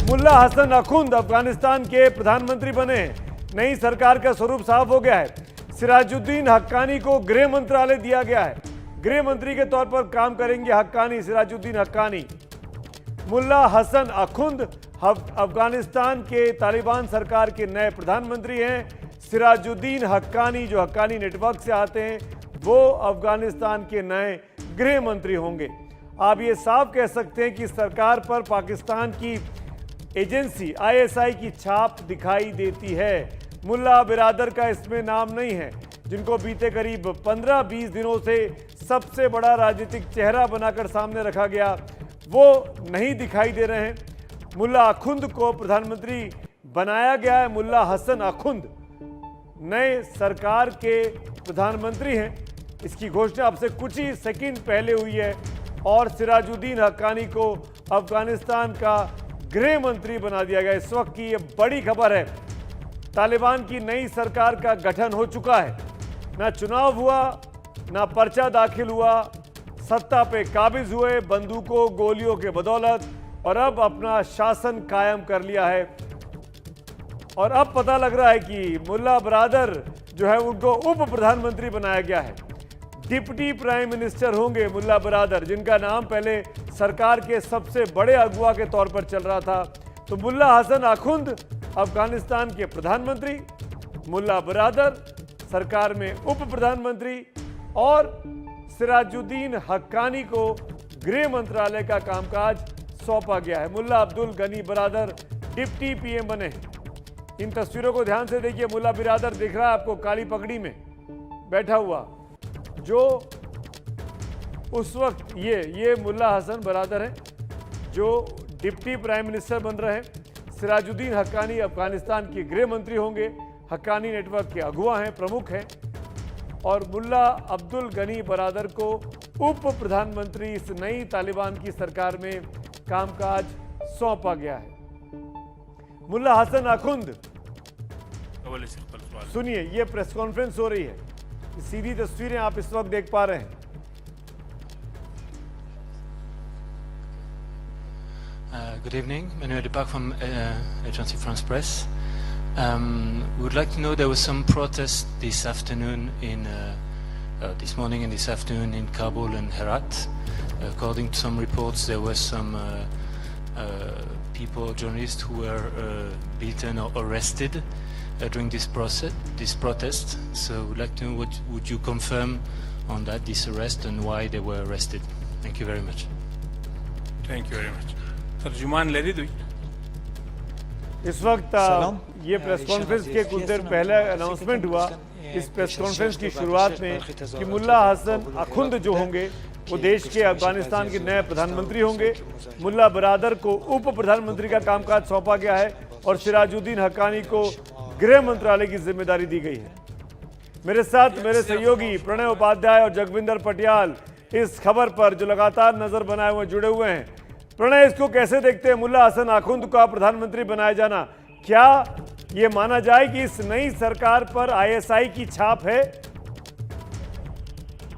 मुल्ला हसन अखुंद अफगानिस्तान के प्रधानमंत्री बने हैं। नई सरकार का स्वरूप साफ हो गया है। सिराजुद्दीन हक्कानी को गृह मंत्रालय दिया गया है। गृह मंत्री के तौर पर काम करेंगे हक्कानी, सिराजुद्दीन हक्कानी। मुल्ला हसन अखुंद अफगानिस्तान के तालिबान सरकार के नए प्रधानमंत्री हैं। सिराजुद्दीन हक्कानी जो हक्कानी नेटवर्क से आते हैं वो अफगानिस्तान के नए गृह मंत्री होंगे। आप ये साफ कह सकते हैं कि सरकार पर पाकिस्तान की एजेंसी आईएसआई की छाप दिखाई देती है। मुल्ला बिरादर का इसमें नाम नहीं है, जिनको बीते करीब 15-20 दिनों से सबसे बड़ा राजनीतिक चेहरा बनाकर सामने रखा गया, वो नहीं दिखाई दे रहे हैं। मुल्ला अखुंद को प्रधानमंत्री बनाया गया है। मुल्ला हसन अखुंद नए सरकार के प्रधानमंत्री हैं। इसकी घोषणा अब से कुछ ही सेकंड पहले हुई है और सिराजुद्दीन हक्कानी को अफगानिस्तान का गृह मंत्री बना दिया गया। इस वक्त की ये बड़ी खबर है। तालिबान की नई सरकार का गठन हो चुका है। ना चुनाव हुआ, ना पर्चा दाखिल हुआ, सत्ता पे काबिज हुए बंदूकों गोलियों के बदौलत और अब अपना शासन कायम कर लिया है। और अब पता लग रहा है कि मुल्ला बिरादर जो है उनको उप प्रधानमंत्री बनाया गया है। डिप्टी प्राइम मिनिस्टर होंगे मुल्ला बिरादर, जिनका नाम पहले सरकार के सबसे बड़े अगुवा के तौर पर चल रहा था। तो मुल्ला हसन अखुंद अफगानिस्तान के प्रधानमंत्री, मुल्ला बिरादर सरकार में उप प्रधानमंत्री और सिराजुद्दीन हक्कानी को गृह मंत्रालय का कामकाज सौंपा गया है। मुल्ला अब्दुल गनी बिरादर डिप्टी पीएम बने हैं। इन तस्वीरों को ध्यान से देखिए। मुल्ला बिरादर दिख रहा है आपको काली पगड़ी में बैठा हुआ, जो उस वक्त ये मुल्ला हसन बिरादर हैं जो डिप्टी प्राइम मिनिस्टर बन रहे हैं। सिराजुद्दीन हक्कानी अफगानिस्तान के गृह मंत्री होंगे। हक्कानी नेटवर्क के अगुवा हैं, प्रमुख हैं। और मुल्ला अब्दुल गनी बिरादर को उप प्रधानमंत्री इस नई तालिबान की सरकार में कामकाज सौंपा गया है। मुल्ला हसन अखुंद, सुनिए, ये प्रेस कॉन्फ्रेंस हो रही है। सीधी तस्वीरें आप इस वक्त देख पा रहे हैं। Good evening, Manuel Depac from Agency France Press. We would like to know there was some protest this afternoon this morning and this afternoon in Kabul and Herat. According to some reports, there were some people, journalists, who were beaten or arrested during this protest. So we'd like to know would you confirm on that, this arrest, and why they were arrested? Thank you very much. Thank you very much. तर्जुमान ले ली दुई। इस वक्त ये press conference के कुछ देर पहले announcement हुआ इस प्रेस कॉन्फ्रेंस की शुरुआत में कि मुल्ला हसन अखुंद जो होंगे वो देश के अफगानिस्तान के नए प्रधानमंत्री होंगे। मुल्ला बिरादर को उप प्रधानमंत्री का कामकाज सौंपा गया है और सिराजुद्दीन हक्कानी को गृह मंत्रालय की जिम्मेदारी दी गई है। मेरे साथ मेरे सहयोगी प्रणय उपाध्याय और जगविंदर पटियाल इस खबर पर जो लगातार नजर बनाए हुए जुड़े हुए हैं। प्रणय, इसको कैसे देखते हैं? मुल्ला हसन अखुंद का प्रधानमंत्री बनाया जाना, क्या ये माना जाए कि इस नई सरकार पर आईएसआई की छाप है?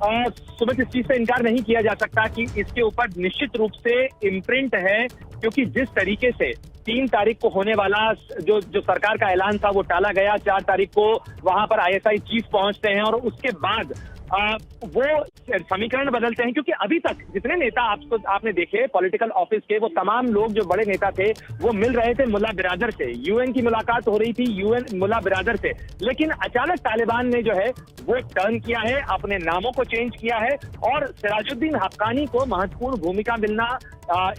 सुमित, इस चीज से इनकार नहीं किया जा सकता कि इसके ऊपर निश्चित रूप से इम्प्रिंट है, क्योंकि जिस तरीके से 3 तारीख को होने वाला जो सरकार का ऐलान था वो टाला गया। 4 तारीख को वहां पर आईएसआई चीफ पहुंचते हैं और उसके बाद वो समीकरण बदलते हैं, क्योंकि अभी तक जितने नेता आपने देखे पॉलिटिकल ऑफिस के, वो तमाम लोग जो बड़े नेता थे वो मिल रहे थे मुल्ला बिरादर से। यूएन की मुलाकात हो रही थी मुल्ला बिरादर से, लेकिन अचानक तालिबान ने जो है वो टर्न किया है, अपने नामों को चेंज किया है और सिराजुद्दीन हक्कानी को महत्वपूर्ण भूमिका मिलना,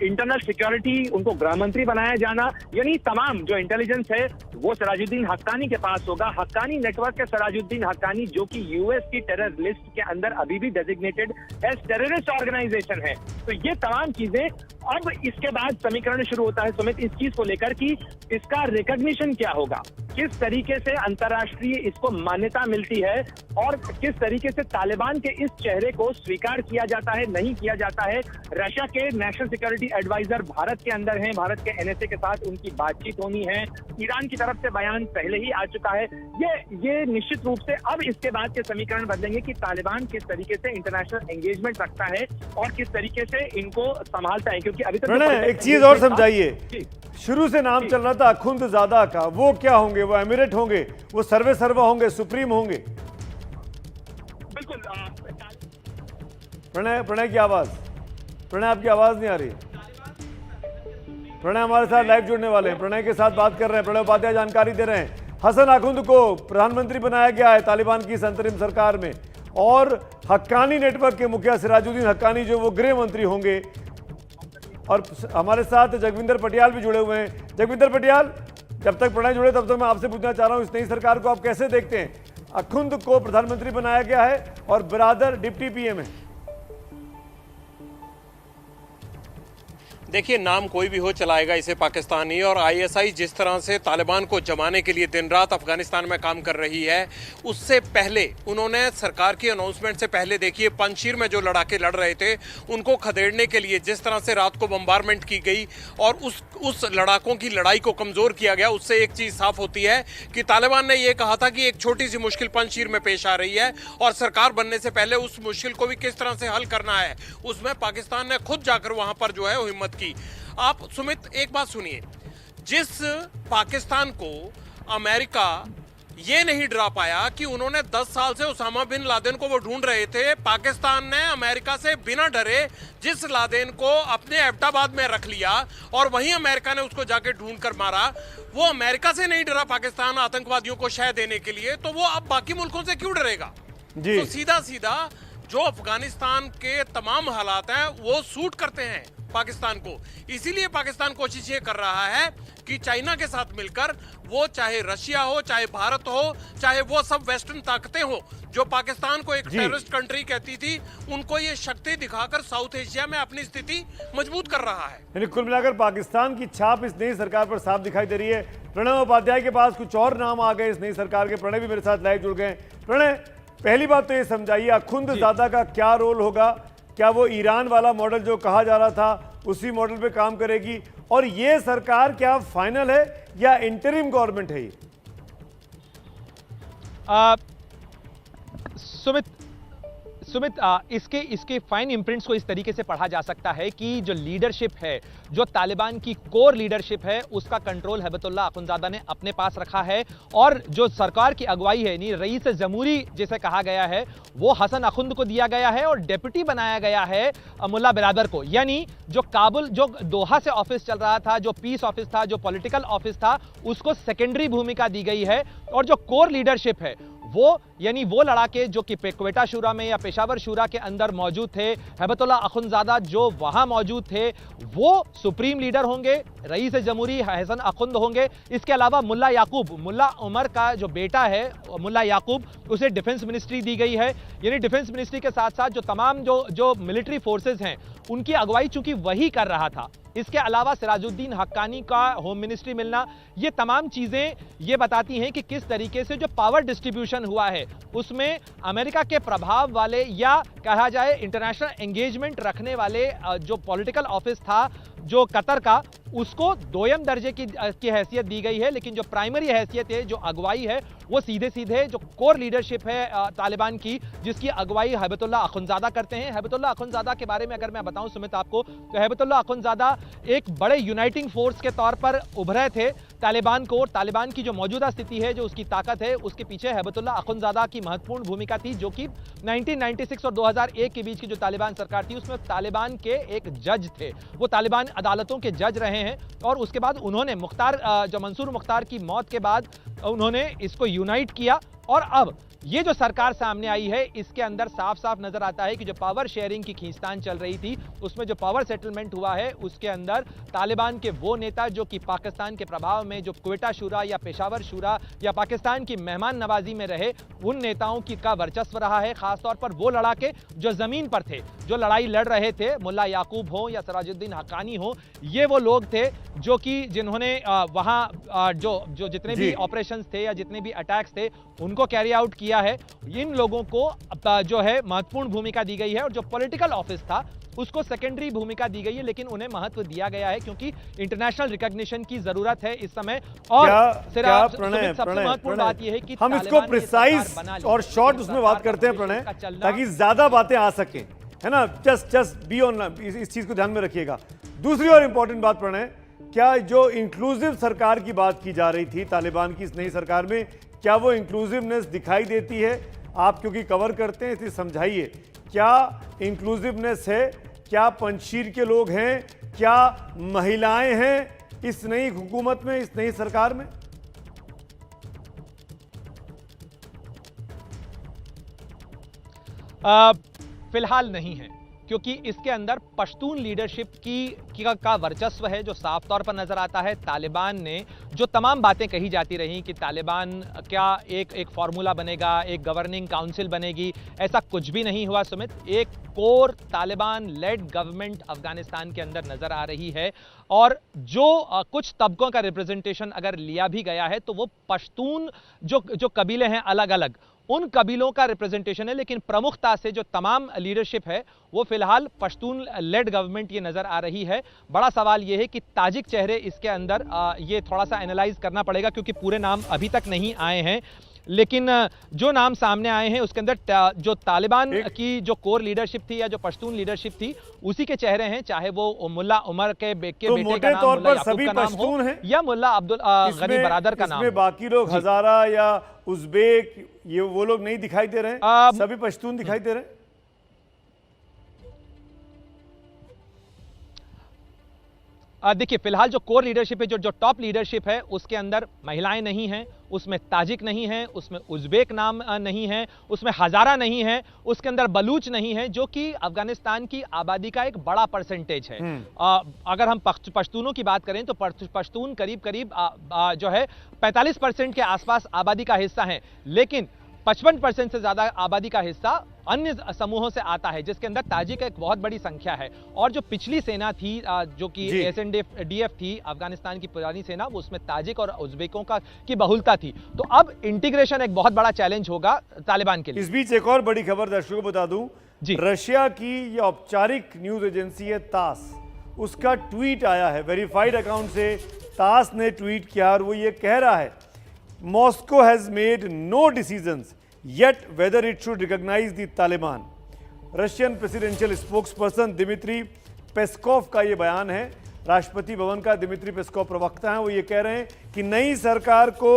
इंटरनल सिक्योरिटी, उनको गृह मंत्री बनाया जाना, यानी तमाम जो इंटेलिजेंस है वो सिराजुद्दीन हक्कानी के पास होगा। हक्कानी नेटवर्क के सिराजुद्दीन हक्कानी, जो कि यूएस की टेरर लिस्ट के अंदर अभी भी डेजिग्नेटेड एज टेररिस्ट ऑर्गेनाइजेशन है। तो ये तमाम चीजें, अब इसके बाद समीकरण शुरू होता है सुमित इस चीज को लेकर कि इसका रिकॉग्निशन क्या होगा। किस तरीके से अंतर्राष्ट्रीय इसको मान्यता मिलती है और किस तरीके से तालिबान के इस चेहरे को स्वीकार किया जाता है, नहीं किया जाता है। रशिया के नेशनल सिक्योरिटी एडवाइजर भारत के अंदर हैं, भारत के एनएसए के साथ उनकी बातचीत होनी है। ईरान की तरफ से बयान पहले ही आ चुका है। ये निश्चित रूप से अब इसके बाद के समीकरण बदलेंगे कि तालिबान किस तरीके से इंटरनेशनल एंगेजमेंट रखता है और किस तरीके से इनको संभालता है, क्योंकि अभी तक एक चीज और समझाइए, शुरू से नाम चल रहा था अखुंदजादा का, वो क्या होंगे? वो एमिरेट होंगे, वो सर्वा होंगे, सुप्रीम होंगे? बिल्कुल। प्रणय की आवाज, प्रणय आपकी आवाज नहीं आ रही। प्रणय हमारे साथ लाइव जुड़ने वाले हैं, प्रणय के साथ बात कर रहे हैं। प्रणय उपाध्याय जानकारी दे रहे हैं, हसन अखुंद को प्रधानमंत्री बनाया गया है तालिबान की इस अंतरिम सरकार में, और हक्कानी नेटवर्क के मुखिया सिराजुद्दीन हक्कानी जो वो गृह मंत्री होंगे। और हमारे साथ जगविंदर पटियाल भी जुड़े हुए हैं। जगविंदर पटियाल, जब तक प्रणय जुड़े तब तक मैं आपसे पूछना चाह रहा हूं, इस नई सरकार को आप कैसे देखते हैं? अखुंद को प्रधानमंत्री बनाया गया है और बिरादर डिप्टी पीएम है। देखिए, नाम कोई भी हो चलाएगा इसे पाकिस्तानी, और आईएसआई जिस तरह से तालिबान को जमाने के लिए दिन रात अफगानिस्तान में काम कर रही है, उससे पहले उन्होंने सरकार की अनाउंसमेंट से पहले देखिए पंजशीर में जो लड़ाके लड़ रहे थे उनको खदेड़ने के लिए जिस तरह से रात को बम्बारमेंट की गई और उस लड़ाकों की लड़ाई को कमजोर किया गया, उससे एक चीज साफ होती है कि तालिबान ने यह कहा था कि एक छोटी सी मुश्किल पंजशीर में पेश आ रही है और सरकार बनने से पहले उस मुश्किल को भी किस तरह से हल करना है, उसमें पाकिस्तान ने खुद जाकर वहां पर जो है हिम्मत की। आप सुमित एक बात सुनिए, जिस पाकिस्तान को अमेरिका ये नहीं डरा पाया कि उन्होंने 10 साल से उसामा बिन लादेन को वो ढूंढ रहे थे, पाकिस्तान ने अमेरिका से बिना डरे जिस लादेन को अपने एबटाबाद में रख लिया और वहीं अमेरिका ने उसको जाके ढूंढ कर मारा, वो अमेरिका से नहीं डरा पाकिस्तान आतंकवादियों को शह देने के लिए, तो वो अब बाकी मुल्कों से क्यों डरेगा? तो सीधा सीधा जो अफगानिस्तान के तमाम हालात हैं वो सूट करते हैं पाकिस्तान को, इसीलिए पाकिस्तान कोशिश ये कर रहा है कि चाइना के साथ मिलकर, वो चाहे रशिया हो, चाहे भारत हो, चाहे वो सब वेस्टर्न ताकतें हो जो पाकिस्तान को एक टेररिस्ट कंट्री कहती थी, उनको ये शक्ति दिखाकर साउथ एशिया में अपनी स्थिति मजबूत कर रहा है। यानी कुल मिलाकर पाकिस्तान की छाप इस नई सरकार पर साफ दिखाई दे रही है। प्रणय उपाध्याय के पास कुछ और नाम आ गए इस नई सरकार के। प्रणय भी मेरे साथ लाइव जुड़ गए। प्रणय, पहली बात तो ये समझाइए, अखुंदजादा का क्या रोल होगा? क्या वो ईरान वाला मॉडल जो कहा जा रहा था उसी मॉडल पे काम करेगी? और ये सरकार क्या फाइनल है या इंटरिम गवर्नमेंट है? ये सुमित इसके फाइन इम्प्रिंट्स को इस तरीके से पढ़ा जा सकता है कि जो लीडरशिप है, जो तालिबान की कोर लीडरशिप है, उसका कंट्रोल हिबतुल्लाह अखुंदजादा ने अपने पास रखा है, और जो सरकार की अगुवाई है, यानी रईस जमहूरी जिसे कहा गया है, वो हसन अखुंद को दिया गया है और डेप्यूटी बनाया गया है मुल्ला बिरादर को। यानी जो दोहा से ऑफिस चल रहा था, जो पीस ऑफिस था, जो पॉलिटिकल ऑफिस था, उसको सेकेंडरी भूमिका दी गई है, और जो कोर लीडरशिप है यानी वो लड़ाके जो कि क्वेटा शूरा में या पेशावर शूरा के अंदर मौजूद थे, हिबतुल्लाह अखुंदजादा जो वहां मौजूद थे, वो सुप्रीम लीडर होंगे, रईस जमहूरी हसन अखुंद होंगे। इसके अलावा मुल्ला याकूब, मुल्ला उमर का जो बेटा है मुल्ला याकूब, उसे डिफेंस मिनिस्ट्री दी गई है। यानी डिफेंस मिनिस्ट्री के साथ साथ जो तमाम जो मिलिट्री फोर्सेज हैं उनकी अगुवाई चूंकि वही कर रहा था। इसके अलावा सिराजुद्दीन हक्कानी का होम मिनिस्ट्री मिलना, ये तमाम चीजें ये बताती हैं कि किस तरीके से जो पावर डिस्ट्रीब्यूशन हुआ है उसमें अमेरिका के प्रभाव वाले या कहा जाए इंटरनेशनल एंगेजमेंट रखने वाले जो पॉलिटिकल ऑफिस था जो कतर का, उसको दोयम दर्जे की हैसियत दी गई है, लेकिन जो प्राइमरी हैसियत है, जो अगुवाई है, वो सीधे सीधे जो कोर लीडरशिप है तालिबान की, जिसकी अगुवाई हिबतुल्लाह अखुंदजादा करते हैं। हिबतुल्लाह अखुंदजादा के बारे में अगर मैं बताऊं सुमित आपको, तो हिबतुल्लाह अखुंदजादा एक बड़े यूनाइटिंग फोर्स के तौर पर उभरे थे तालिबान को, और तालिबान की जो मौजूदा स्थिति है, जो उसकी ताकत है, उसके पीछे हिबतुल्लाह अखुंदजादा की महत्वपूर्ण भूमिका थी, जो कि 1996 और 2001 के बीच की जो तालिबान सरकार थी उसमें तालिबान के एक जज थे, वो तालिबान अदालतों के जज रहे हैं। और उसके बाद उन्होंने मंसूर मुख्तार की मौत के बाद उन्होंने इसको यूनाइट किया और अब ये जो सरकार सामने आई है, इसके अंदर साफ साफ नजर आता है कि जो पावर शेयरिंग की खींचतान चल रही थी, उसमें जो पावर सेटलमेंट हुआ है, उसके अंदर तालिबान के वो नेता जो कि पाकिस्तान के प्रभाव में, जो क्वेटा शूरा या पेशावर शूरा या पाकिस्तान की मेहमान नवाजी में रहे, उन नेताओं की का वर्चस्व रहा है। खासतौर पर वो लड़ाके जो जमीन पर थे, जो लड़ाई लड़ रहे थे, मुल्ला याकूब हो या सिराजुद्दीन हक्कानी हो, ये वो लोग थे जो कि जिन्होंने वहां जो जितने भी ऑपरेशंस थे या जितने भी अटैक्स थे, उनको कैरी आउट किया है। इन लोगों को जो है महत्वपूर्ण भूमिका दी गई है, और जो पॉलिटिकल ऑफिस था उसको सेकेंडरी भूमिका दी गई है, लेकिन उन्हें महत्व दिया गया है क्योंकि इंटरनेशनल रिकॉग्निशन की जरूरत है इस समय। और सबसे महत्वपूर्ण बात यह है कि हम इसको प्रिसाइज और शॉर्ट उसमें बात करते हैं प्रणय, ताकि ज्यादा बातें आ सके, है ना। जस्ट बी ऑन, इस चीज को ध्यान में रखिएगा। दूसरी और इंपॉर्टेंट बात प्रणय, क्या जो इंक्लूसिव सरकार की बात की जा रही थी तालिबान की इस नई सरकार में, क्या वो इंक्लूसिवनेस दिखाई देती है? आप क्योंकि कवर करते हैं इसलिए समझाइए, क्या इंक्लूसिवनेस है? क्या पंजशीर के लोग हैं? क्या महिलाएं हैं इस नई हुकूमत में, इस नई सरकार में? फिलहाल नहीं है, क्योंकि इसके अंदर पश्तून लीडरशिप का वर्चस्व है जो साफ तौर पर नजर आता है। तालिबान ने जो तमाम बातें कही जाती रही कि तालिबान क्या एक फार्मूला बनेगा, एक गवर्निंग काउंसिल बनेगी, ऐसा कुछ भी नहीं हुआ सुमित। एक core Taliban lead government Afghanistan के अंदर नजर आ रही है, और जो कुछ तबकों का रिप्रेजेंटेशन अगर लिया भी गया है तो वो पश्तून जो कबीले हैं अलग अलग, उन कबीलों का रिप्रेजेंटेशन है, लेकिन प्रमुखता से जो तमाम लीडरशिप है वो फिलहाल पश्तून लेड गवर्नमेंट ये नजर आ रही है। बड़ा सवाल ये है कि ताजिक चेहरे इसके अंदर ये थोड़ा सा एनालाइज करना पड़ेगा, क्योंकि पूरे नाम अभी तक नहीं आए हैं, लेकिन जो नाम सामने आए हैं उसके अंदर जो तालिबान की जो कोर लीडरशिप थी या जो पश्तून लीडरशिप थी उसी के चेहरे हैं, चाहे वो मुल्ला उमर के बेटे का नाम मुल्ला याकूब का नाम हो या मुल्ला अब्दुल गनी बरादर का नाम। बाकी लोग हजारा या उज़्बेक, ये वो लोग नहीं दिखाई दे रहे हैं, सभी पश्तून दिखाई दे रहे हैं। देखिए, फिलहाल जो कोर लीडरशिप है, जो टॉप लीडरशिप है, उसके अंदर महिलाएं नहीं हैं, उसमें ताजिक नहीं है, उसमें उज़्बेक नाम नहीं है, उसमें हजारा नहीं है, उसके अंदर बलूच नहीं है, जो कि अफगानिस्तान की आबादी का एक बड़ा परसेंटेज है। अगर हम पश्तूनों की बात करें तो पश्तून करीब जो है 45% के आसपास आबादी का हिस्सा है, लेकिन 55% से ज्यादा आबादी का हिस्सा अन्य समूहों से आता है, जिसके अंदर ताजिक एक बहुत बड़ी संख्या है। और जो पिछली सेना थी जो कि SNDF थी, अफगानिस्तान की पुरानी सेना, उसमें ताजिक और उज़्बेकों की बहुलता थी। तो अब इंटीग्रेशन एक बहुत बड़ा चैलेंज होगा तालिबान के लिए। इस बीच एक और बड़ी खबर दर्शकों को बता दूं, रशिया की ये औपचारिक न्यूज एजेंसी है तास, उसका ट्वीट आया है वेरीफाइड अकाउंट से। तास ने ट्वीट किया और वो ये कह रहा है, Moscow has made no decisions yet whether it should recognize the Taliban। Russian presidential spokesperson Dmitry Peskov का यह बयान है, राष्ट्रपति भवन का दिमित्री पेस्कोव प्रवक्ता हैं, वो ये कह रहे हैं कि नई सरकार को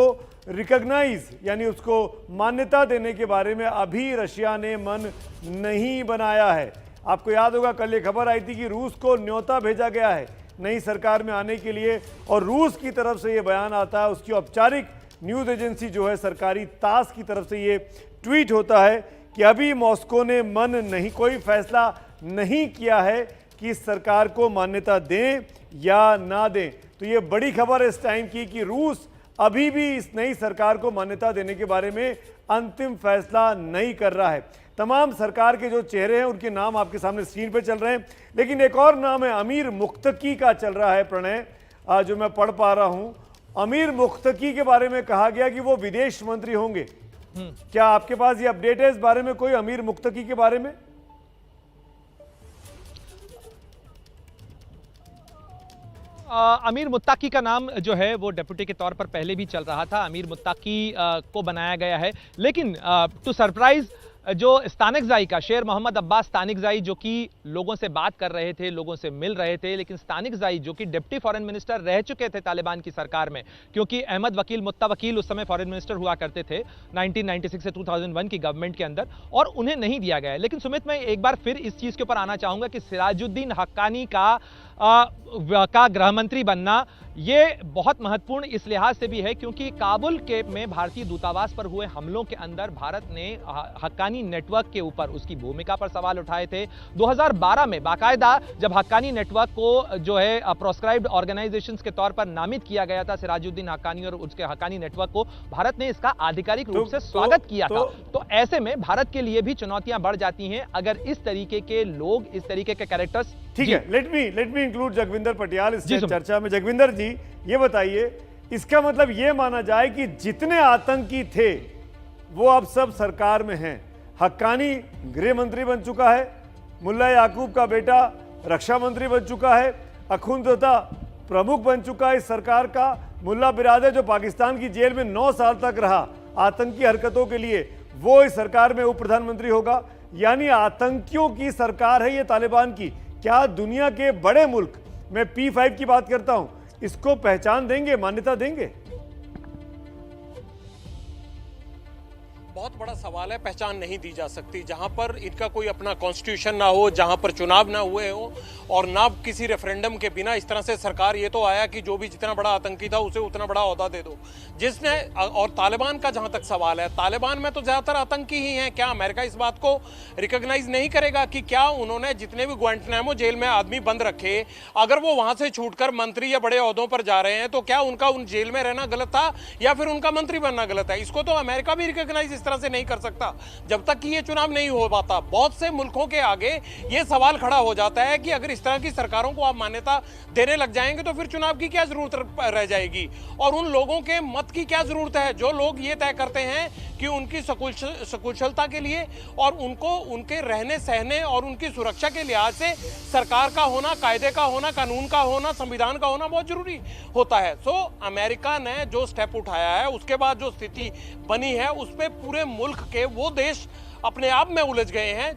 रिकॉग्नाइज यानी उसको मान्यता देने के बारे में अभी रशिया ने मन नहीं बनाया है। आपको याद होगा कल ये खबर आई थी कि रूस को न्योता भेजा गया है नई सरकार में आने के लिए, और रूस की तरफ से ये बयान आता है, उसकी औपचारिक न्यूज एजेंसी जो है सरकारी तास की तरफ से ये ट्वीट होता है कि अभी मॉस्को ने कोई फैसला नहीं किया है कि इस सरकार को मान्यता दें या ना दें। तो ये बड़ी खबर है इस टाइम की कि रूस अभी भी इस नई सरकार को मान्यता देने के बारे में अंतिम फैसला नहीं कर रहा है। तमाम सरकार के जो चेहरे हैं उनके नाम आपके सामने स्क्रीन पे चल रहे हैं, लेकिन एक और नाम है अमीर मुक्तकी का चल रहा है प्रणय, जो मैं पढ़ पा रहा हूं। अमीर मुक्तकी के बारे में कहा गया कि वो विदेश मंत्री होंगे। क्या आपके पास ये अपडेट है इस बारे में, कोई अमीर मुक्तकी के बारे में? अमीर मुत्ताकी का नाम जो है वो डेप्यूटी के तौर पर पहले भी चल रहा था, अमीर मुत्ताकी को बनाया गया है, लेकिन टू सरप्राइज जो स्तानिकजाई का शेर मोहम्मद अब्बास स्तानिकजाई जो कि लोगों से बात कर रहे थे, लोगों से मिल रहे थे, लेकिन स्तानिकजाई जो कि डिप्टी फॉरेन मिनिस्टर रह चुके थे तालिबान की सरकार में, क्योंकि अहमद वकील मुत्ता वकील उस समय फॉरेन मिनिस्टर हुआ करते थे 1996 से 2001 की गवर्नमेंट के अंदर, और उन्हें नहीं दिया गया। लेकिन सुमित, मैं एक बार फिर इस चीज के ऊपर आना चाहूंगा कि सिराजुद्दीन हक्कानी का गृह मंत्री बनना ये बहुत महत्वपूर्ण इस लिहाज से भी है क्योंकि काबुल के में भारतीय दूतावास पर हुए हमलों के अंदर भारत ने हक्कानी नेटवर्क के ऊपर उसकी भूमिका पर सवाल उठाए थे। 2012 में बाकायदा जब हक्कानी नेटवर्क को जो है प्रोस्क्राइब्ड ऑर्गेनाइजेशंस के तौर पर नामित किया गया था, सिराजुद्दीन हक्कानी और उसके हक्कानी नेटवर्क को, भारत ने इसका आधिकारिक रूप से स्वागत किया था। तो ऐसे में भारत के लिए भी चुनौतियां बढ़ जाती हैं अगर इस तरीके के लोग, इस तरीके के कैरेक्टर्स। ठीक है, let me include Jagvinder Patial इस चर्चा में। जगविंदर जी ये बताइए, इसका मतलब ये माना जाए कि जितने आतंकी थे वो अब सब सरकार में हैं। हक्कानी गृह मंत्री बन चुका है, मुल्ला याकूब का बेटा रक्षा मंत्री बन चुका है, अखुंदता प्रमुख बन चुका है इस सरकार का, मुल्ला बिरादर जो पाकिस्तान की जेल में 9 साल तक रहा आतंकी हरकतों के लिए, वो इस सरकार में उप प्रधानमंत्री होगा। यानी आतंकियों की सरकार है ये तालिबान की। क्या दुनिया के बड़े मुल्क, मैं P5 की बात करता हूं, इसको पहचान देंगे, मान्यता देंगे? बहुत बड़ा सवाल है। पहचान नहीं दी जा सकती जहां पर इनका कोई अपना कॉन्स्टिट्यूशन ना हो, जहां पर चुनाव ना हुए हो और ना किसी रेफरेंडम के बिना इस तरह से सरकार ये तो आया कि जो भी जितना बड़ा आतंकी था उसे उतना बड़ा ओहदा दे दो जिसने। और तालिबान का जहां तक सवाल है, तालिबान में तो ज्यादातर आतंकी ही हैं। क्या अमेरिका इस बात को रिकॉग्नाइज नहीं करेगा कि क्या उन्होंने जितने भी ग्वांटनामो जेल में आदमी बंद रखे, अगर वो वहां से छूटकर मंत्री या बड़े ओहदों पर जा रहे हैं तो क्या उनका उन जेल में रहना गलत था या फिर उनका मंत्री बनना गलत है? इसको तो अमेरिका भी रिकॉग्नाइज इस तरह से नहीं कर सकता जब तक कि ये चुनाव नहीं हो पाता। बहुत से मुल्कों के आगे ये सवाल खड़ा हो जाता है कि अगर इस तरह की सरकारों को आप मान्यता देने लग जाएंगे तो फिर चुनाव की क्या जरूरत रह जाएगी और उन लोगों के मत की क्या जरूरत है जो लोग ये तय करते हैं कि उनकी सकुशलता के लिए और उनको उनके रहने सहने और उनकी सुरक्षा के लिहाज से सरकार का होना, कायदे का होना, कानून का होना, संविधान का होना बहुत जरूरी होता है। सो अमेरिका ने जो स्टेप उठाया है, उसके बाद जो स्थिति बनी है, उस पर पूरे मुल्क के वो देश अपने आप में उलझ गए हैं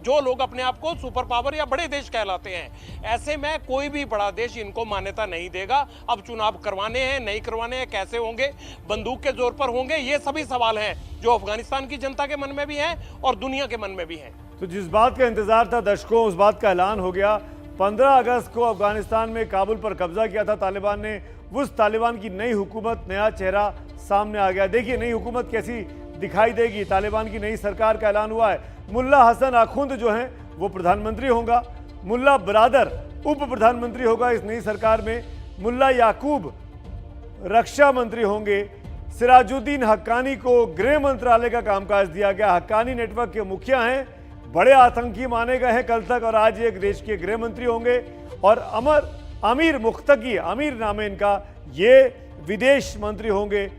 जो लोग अपने आप को सुपर पावर या बड़े देश कहलाते हैं। ऐसे में कोई भी बड़ा देश इनको मान्यता नहीं देगा। अब चुनाव करवाने हैं, नहीं करवाने हैं, कैसे होंगे, बंदूक के जोर पर होंगे, ये सभी सवाल हैं जो अफगानिस्तान की जनता के मन में भी हैं और दुनिया के मन में भी हैं। तो जिस बात का इंतजार था दशकों, उस बात का ऐलान हो गया। 15 अगस्त को अफगानिस्तान में काबुल पर कब्जा किया था तालिबान ने। उस तालिबान की नई हुकूमत, नया चेहरा सामने आ गया। देखिए नई हुकूमत कैसी दिखाई देगी। तालिबान की नई सरकार का ऐलान हुआ है। मुल्ला हसन अखुंद जो हैं वो प्रधानमंत्री होगा, मुल्ला बिरादर उप प्रधानमंत्री होगा इस नई सरकार में, मुल्ला याकूब रक्षा मंत्री होंगे, सिराजुद्दीन हक्कानी को गृह मंत्रालय का कामकाज दिया गया। हक्कानी नेटवर्क के मुखिया हैं, बड़े आतंकी माने गए हैं कल तक और आज एक देश के गृह मंत्री होंगे। और अमीर मुख्तकी, अमीर नाम है इनका, ये विदेश मंत्री होंगे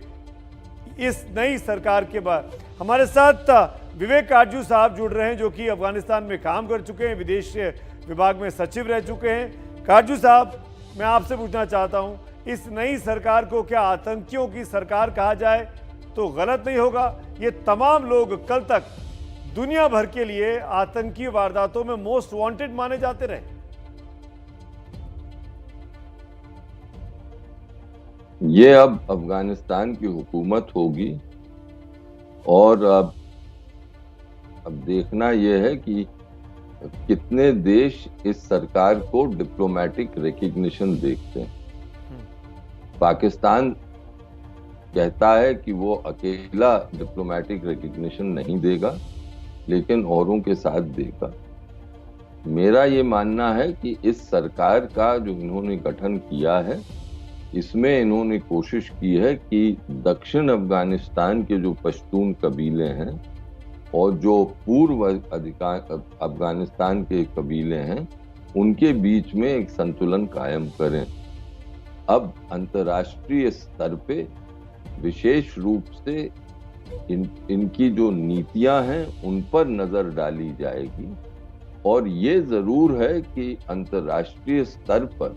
इस नई सरकार के बाद। हमारे साथ विवेक काटजू साहब जुड़ रहे हैं जो कि अफगानिस्तान में काम कर चुके हैं, विदेश विभाग में सचिव रह चुके हैं। काटजू साहब, मैं आपसे पूछना चाहता हूं, इस नई सरकार को क्या आतंकियों की सरकार कहा जाए तो गलत नहीं होगा? ये तमाम लोग कल तक दुनिया भर के लिए आतंकी वारदातों में मोस्ट वांटेड माने जाते रहे। ये अब अफगानिस्तान की हुकूमत होगी और अब देखना यह है कि कितने देश इस सरकार को डिप्लोमेटिक रिकग्निशन देखते हैं। पाकिस्तान कहता है कि वो अकेला डिप्लोमेटिक रिकग्निशन नहीं देगा, लेकिन औरों के साथ देगा। मेरा ये मानना है कि इस सरकार का जो इन्होंने गठन किया है, इसमें इन्होंने कोशिश की है कि दक्षिण अफगानिस्तान के जो पश्तून कबीले हैं और जो पूर्व अफगानिस्तान के कबीले हैं, उनके बीच में एक संतुलन कायम करें। अब अंतर्राष्ट्रीय स्तर पे विशेष रूप से इनकी जो नीतियां हैं उन पर नजर डाली जाएगी और ये जरूर है कि अंतर्राष्ट्रीय स्तर पर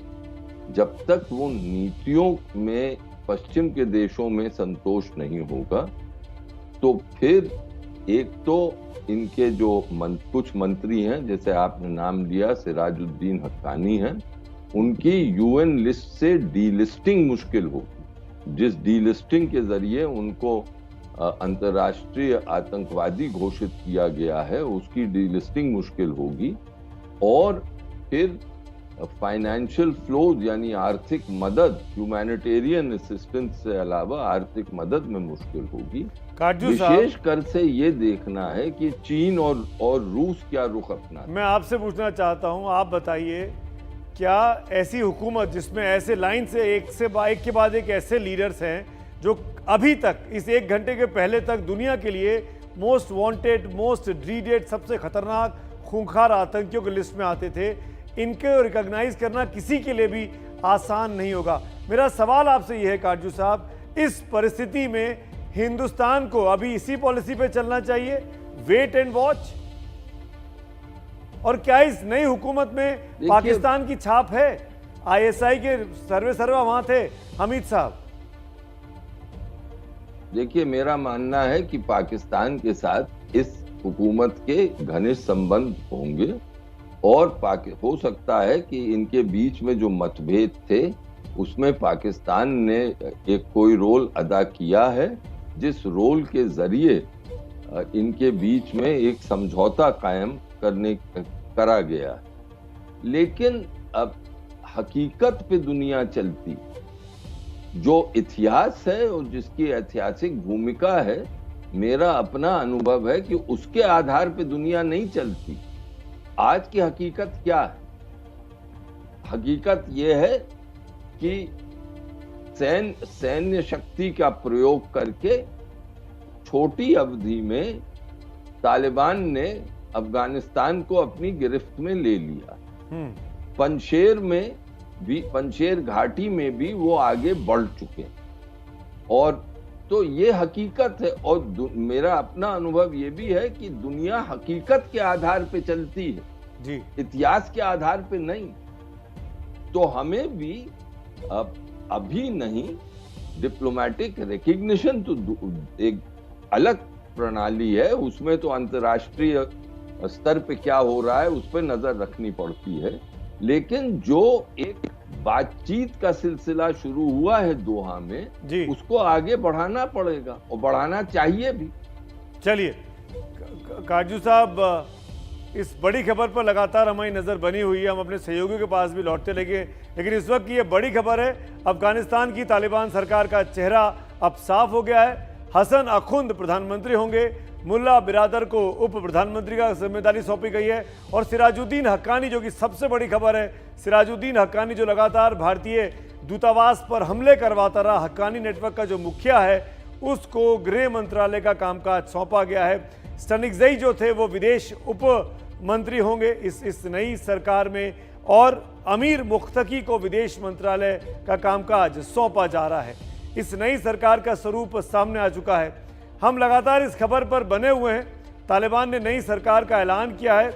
जब तक वो नीतियों में पश्चिम के देशों में संतोष नहीं होगा, तो फिर एक तो इनके जो कुछ मंत्री हैं, जैसे आपने नाम लिया सिराजुद्दीन हक्कानी हैं, उनकी यूएन लिस्ट से डीलिस्टिंग मुश्किल होगी, जिस डीलिस्टिंग के जरिए उनको अंतर्राष्ट्रीय आतंकवादी घोषित किया गया है, उसकी डीलिस्टिंग मुश्किल होगी। और फिर फाइनेंशियल फ्लोज यानी आर्थिक मदद, ह्यूमैनिटेरियन असिस्टेंस से अलावा आर्थिक मदद में मुश्किल होगी। काटजू साहब, विशेष कर से ये देखना है कि चीन और रूस क्या रुख अपना। मैं आपसे पूछना चाहता हूं, आप बताइए, क्या ऐसी हुकूमत जिसमें ऐसे लाइन से एक के बाद एक ऐसे लीडर्स हैं जो अभी तक इस 1 घंटे के पहले तक दुनिया के लिए मोस्ट वांटेड, मोस्ट ड्रीडेड, सबसे खतरनाक खूंखार आतंकियों की लिस्ट में आते थे, इनको रिकॉग्नाइज करना किसी के लिए भी आसान नहीं होगा। मेरा सवाल आपसे यह है काटजू साहब, इस परिस्थिति में हिंदुस्तान को अभी इसी पॉलिसी पे चलना चाहिए, वेट एंड वॉच, और क्या इस नई हुकूमत में पाकिस्तान की छाप है? आईएसआई के सर्वे वहां थे हमीद साहब। देखिए, मेरा मानना है कि पाकिस्तान के साथ इस हुकूमत के घनिष्ठ संबंध होंगे और हो सकता है कि इनके बीच में जो मतभेद थे उसमें पाकिस्तान ने एक कोई रोल अदा किया है, जिस रोल के जरिए इनके बीच में एक समझौता कायम करा गया। लेकिन अब हकीकत पे दुनिया चलती, जो इतिहास है और जिसकी ऐतिहासिक भूमिका है, मेरा अपना अनुभव है कि उसके आधार पे दुनिया नहीं चलती। आज की हकीकत क्या है? हकीकत यह है कि सैन्य शक्ति का प्रयोग करके छोटी अवधि में तालिबान ने अफगानिस्तान को अपनी गिरफ्त में ले लिया। पंशेर घाटी में भी वो आगे बढ़ चुके, और तो ये हकीकत है। और मेरा अपना अनुभव ये भी है कि दुनिया हकीकत के आधार पे चलती है जी, इतिहास के आधार पे नहीं। तो हमें भी अभी नहीं, डिप्लोमेटिक रिकग्निशन तो एक अलग प्रणाली है, उसमें तो अंतर्राष्ट्रीय स्तर पे क्या हो रहा है उस पर नजर रखनी पड़ती है। लेकिन जो एक बातचीत का सिलसिला शुरू हुआ है दोहा में जी, उसको आगे बढ़ाना पड़ेगा और बढ़ाना चाहिए भी। चलिए काटजू साहब, इस बड़ी खबर पर लगातार हमारी नज़र बनी हुई है, हम अपने सहयोगियों के पास भी लौटते लगे, लेकिन इस वक्त की ये बड़ी खबर है, अफगानिस्तान की तालिबान सरकार का चेहरा अब साफ हो गया है। हसन अखुंद प्रधानमंत्री होंगे, मुल्ला बिरादर को उप प्रधानमंत्री का जिम्मेदारी सौंपी गई है, और सिराजुद्दीन हक्कानी, जो कि सबसे बड़ी खबर है, सिराजुद्दीन हक्कानी जो लगातार भारतीय दूतावास पर हमले करवाता रहा, हक्कानी नेटवर्क का जो मुखिया है, उसको गृह मंत्रालय का कामकाज सौंपा गया है। स्टनिकज़ई जो थे वो विदेश उप मंत्री होंगे इस नई सरकार में, और अमीर मुख्तकी को विदेश मंत्रालय का कामकाज सौंपा जा रहा है। इस नई सरकार का स्वरूप सामने आ चुका है। हम लगातार इस खबर पर बने हुए हैं। तालिबान ने नई सरकार का ऐलान किया है।